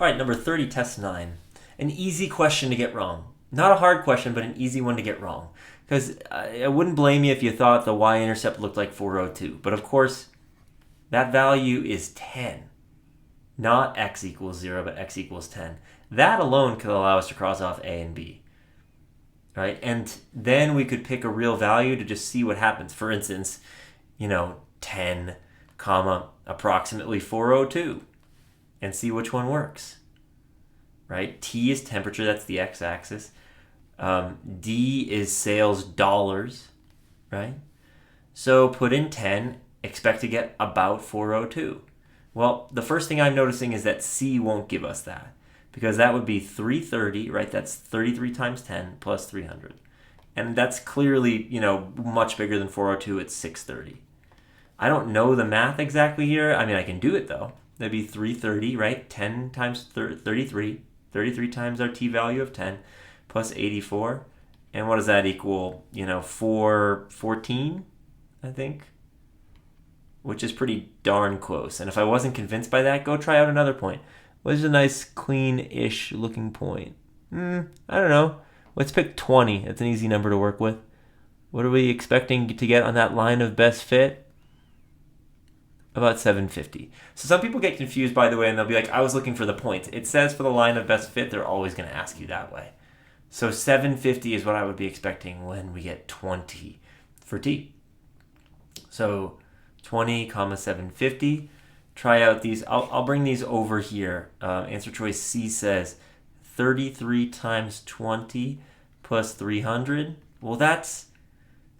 All right, number 30, test 9. An easy question to get wrong. Not a hard question, but an easy one to get wrong. Because I wouldn't blame you if you thought the y-intercept looked like 402. But of course, that value is 10. Not x equals 0, but x equals 10. That alone could allow us to cross off a and b. Right? And then we could pick a real value to just see what happens. For instance, 10, comma, approximately 402. And see which one works. Right? T is temperature, that's the x-axis. D is sales dollars, right? So put in 10, expect to get about 402. Well, the first thing I'm noticing is that C won't give us that, because that would be 330, right? That's 33 times 10 plus 300. And that's clearly, much bigger than 402. It's 630. I don't know the math exactly here. I mean, I can do it though. That'd be 330, right? 10 times 33. 33 times our T value of 10 plus 84. And what does that equal? 414, I think, which is pretty darn close. And if I wasn't convinced by that, go try out another point. What is a nice, clean-ish looking point? I don't know. Let's pick 20. It's an easy number to work with. What are we expecting to get on that line of best fit? About 750. So some people get confused, by the way, and they'll be like, I was looking for the points. It says for the line of best fit, they're always going to ask you that way. So 750 is what I would be expecting when we get 20 for T. So 20, 750. Try out these. I'll bring these over here. Answer choice C says 33 times 20 plus 300. Well, that's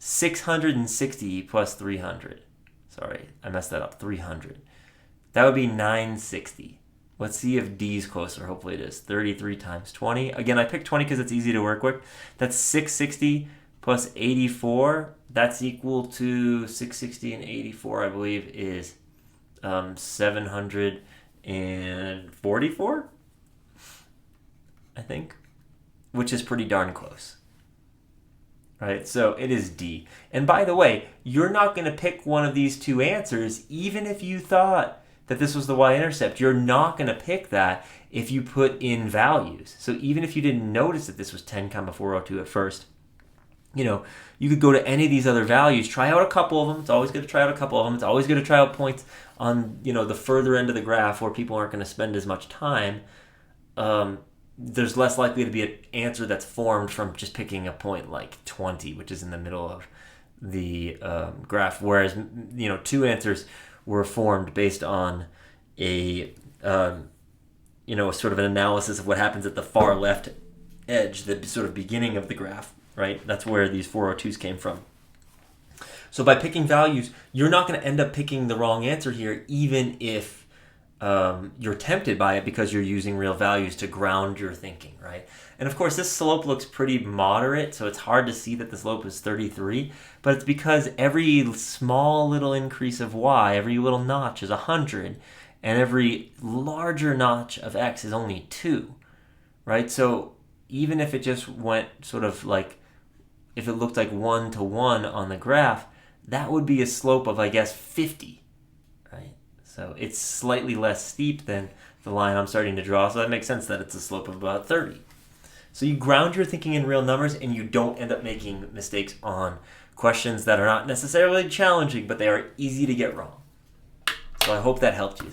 660 plus 300. Sorry, I messed that up. 300. That would be 960. Let's see if D is closer. Hopefully it is. 33 times 20. Again, I picked 20 because it's easy to work with. That's 660 plus 84. That's equal to 660 and 84, I believe, is 744, I think, which is pretty darn close. Right, so it is D. And by the way, you're not going to pick one of these two answers, even if you thought that this was the y-intercept. You're not going to pick that if you put in values. So even if you didn't notice that this was 10, 402 at first, you could go to any of these other values, try out a couple of them. It's always good to try out a couple of them. It's always good to try out points on, the further end of the graph where people aren't going to spend as much time. There's less likely to be an answer that's formed from just picking a point like 20, which is in the middle of the graph, whereas two answers were formed based on a sort of an analysis of what happens at the far left edge, the sort of beginning of the graph, right? That's where these 402s came from. So by picking values, you're not going to end up picking the wrong answer here, even if you're tempted by it because you're using real values to ground your thinking, right? And of course, this slope looks pretty moderate, so it's hard to see that the slope is 33, but it's because every small little increase of y, every little notch is 100, and every larger notch of x is only 2, right? So even if it just went sort of like, if it looked like 1 to 1 on the graph, that would be a slope of, I guess, 50. So it's slightly less steep than the line I'm starting to draw, so that makes sense that it's a slope of about 30. So you ground your thinking in real numbers, and you don't end up making mistakes on questions that are not necessarily challenging, but they are easy to get wrong. So I hope that helped you.